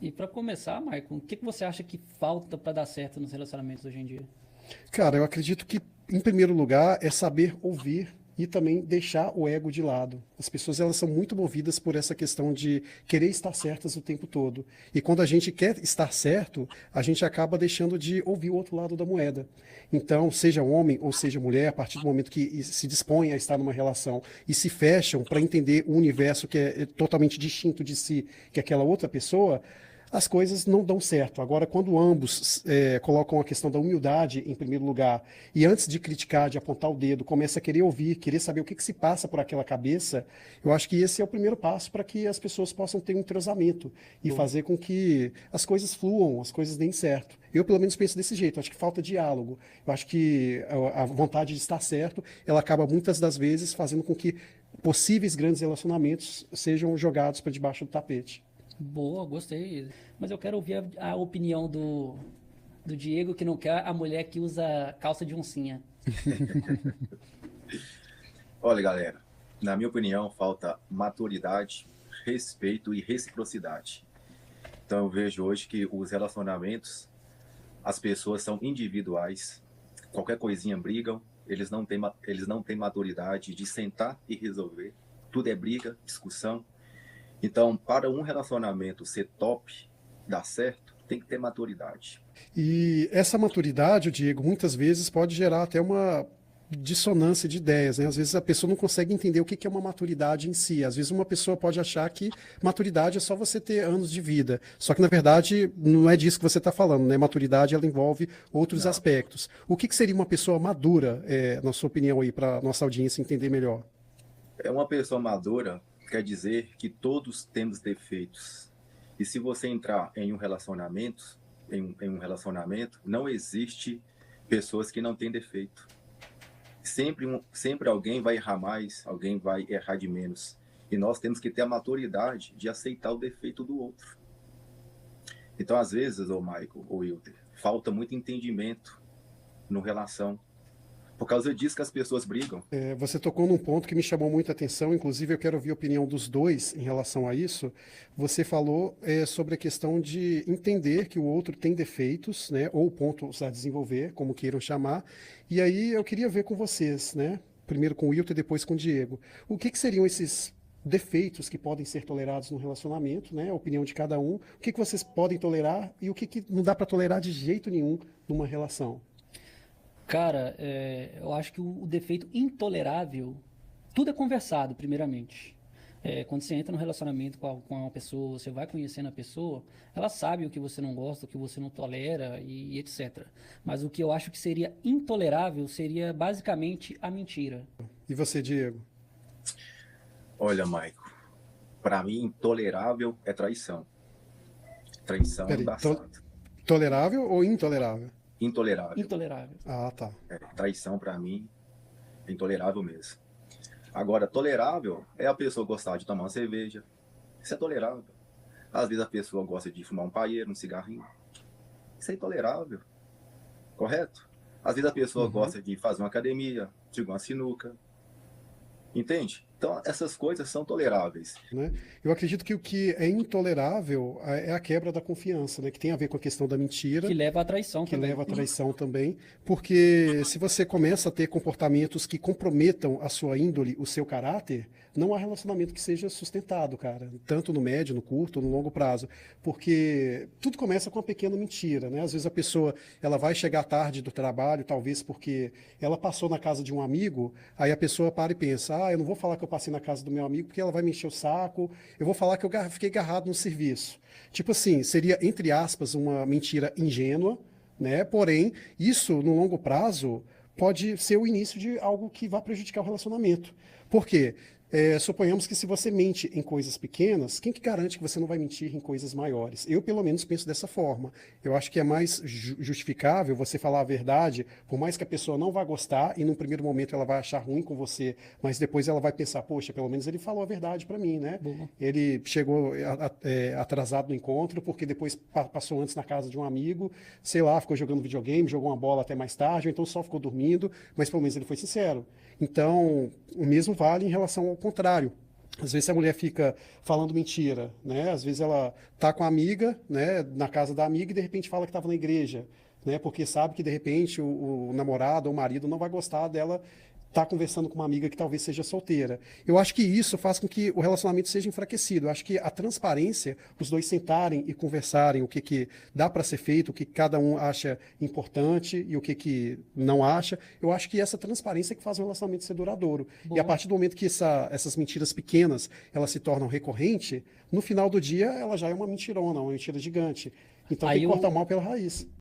E para começar, Maicon, o que que você acha que falta para dar certo nos relacionamentos hoje em dia? Cara, eu acredito que, em primeiro lugar, é saber ouvir e também deixar o ego de lado. As pessoas elas são muito movidas por essa questão de querer estar certas o tempo todo. E quando a gente quer estar certo, a gente acaba deixando de ouvir o outro lado da moeda. Então, seja homem ou seja mulher, a partir do momento que se dispõem a estar numa relação e se fecham para entender o universo que é totalmente distinto de si, que é aquela outra pessoa, as coisas não dão certo. Agora, quando ambos colocam a questão da humildade em primeiro lugar e antes de criticar, de apontar o dedo, começa a querer ouvir, querer saber o que que se passa por aquela cabeça, eu acho que esse é o primeiro passo para que as pessoas possam ter um entrosamento e Boa. fazer com que as coisas fluam, as coisas deem certo. Eu, pelo menos, penso desse jeito. Eu acho que falta diálogo. Eu acho que a vontade de estar certo, ela acaba muitas das vezes fazendo com que possíveis grandes relacionamentos sejam jogados para debaixo do tapete. Boa, gostei. Mas eu quero ouvir a opinião do Diego, que não quer a mulher que usa calça de oncinha. Olha, galera, na minha opinião, falta maturidade, respeito e reciprocidade. Então eu vejo hoje que os relacionamentos, as pessoas são individuais, qualquer coisinha brigam, eles não têm maturidade de sentar e resolver. Tudo é briga, discussão. Então, para um relacionamento ser top, dar certo, tem que ter maturidade. E essa maturidade, Diego, muitas vezes pode gerar até uma dissonância de ideias, né? Às vezes a pessoa não consegue entender o que que é uma maturidade em si. Às vezes uma pessoa pode achar que maturidade é só você ter anos de vida. Só que, na verdade, não é disso que você está falando, né? Maturidade, ela envolve outros Não. aspectos. O que que seria uma pessoa madura, na sua opinião aí, para nossa audiência entender melhor? É uma pessoa madura, quer dizer que todos temos defeitos. E se você entrar em um relacionamento, em um relacionamento, não existe pessoas que não têm defeito. Sempre alguém vai errar mais, alguém vai errar de menos. E nós temos que ter a maturidade de aceitar o defeito do outro. Então, às vezes, ô Michael, ou Wilder, falta muito entendimento no relação. Por causa disso que as pessoas brigam. Você tocou num ponto que me chamou muita atenção, inclusive eu quero ouvir a opinião dos dois em relação a isso. Você falou sobre a questão de entender que o outro tem defeitos, né, ou pontos a desenvolver, como queiram chamar. E aí eu queria ver com vocês, né, primeiro com o Wilton e depois com o Diego, o que que seriam esses defeitos que podem ser tolerados no relacionamento, né, a opinião de cada um, o que que vocês podem tolerar e o que que não dá para tolerar de jeito nenhum numa relação. Cara, eu acho que o defeito intolerável, tudo é conversado, primeiramente. Quando você entra num relacionamento com uma pessoa, você vai conhecendo a pessoa, ela sabe o que você não gosta, o que você não tolera e etc. Mas o que eu acho que seria intolerável seria basicamente a mentira. E você, Diego? Olha, Michael, para mim, intolerável é traição. Traição é Peraí, embaçado. tolerável ou intolerável? Intolerável. Intolerável. Ah, tá. Traição, para mim, é intolerável mesmo. Agora, tolerável é a pessoa gostar de tomar uma cerveja. Isso é tolerável. Às vezes a pessoa gosta de fumar um paeiro, um cigarrinho. Isso é intolerável, correto? Às vezes a pessoa Uhum. gosta de fazer uma academia, de uma sinuca. Entende? Então, essas coisas são toleráveis. Né? Eu acredito que o que é intolerável é a quebra da confiança, né? Que tem a ver com a questão da Que mentira, leva à traição que também. leva à traição também, porque se você começa a ter comportamentos que comprometam a sua índole, o seu caráter, não há relacionamento que seja sustentado, cara, tanto no médio, no curto, no longo prazo, porque tudo começa com uma pequena mentira, né? Às vezes a pessoa, ela vai chegar tarde do trabalho, talvez porque ela passou na casa de um amigo, aí a pessoa para e pensa, eu não vou falar que eu passei na casa do meu amigo porque ela vai me encher o saco, eu vou falar que eu fiquei agarrado no serviço. Tipo assim, seria, entre aspas, uma mentira ingênua, né? Porém, isso no longo prazo pode ser o início de algo que vai prejudicar o relacionamento. Por quê? Suponhamos que se você mente em coisas pequenas, quem que garante que você não vai mentir em coisas maiores? Eu, pelo menos, penso dessa forma. Eu acho que é mais justificável você falar a verdade, por mais que a pessoa não vá gostar e num primeiro momento ela vai achar ruim com você, mas depois ela vai pensar, poxa, pelo menos ele falou a verdade para mim, né? Boa. Ele chegou atrasado no encontro, porque depois passou antes na casa de um amigo, sei lá, ficou jogando videogame, jogou uma bola até mais tarde, ou então só ficou dormindo, mas pelo menos ele foi sincero. Então, o mesmo vale em relação ao contrário. Às vezes a mulher fica falando mentira, né? Às vezes ela tá com a amiga, né, na casa da amiga e de repente fala que estava na igreja, né? Porque sabe que de repente o namorado ou o marido não vai gostar dela estar conversando com uma amiga que talvez seja solteira. Eu acho que isso faz com que o relacionamento seja enfraquecido. Eu acho que a transparência, os dois sentarem e conversarem o que que dá para ser feito, o que cada um acha importante e o que que não acha. Eu acho que essa transparência é que faz o relacionamento ser duradouro. E a Boa. partir do momento que essas mentiras pequenas, elas se tornam recorrentes, no final do dia ela já é uma mentirona, uma mentira gigante. Então tem Aí que cortar o, o mal pela raiz.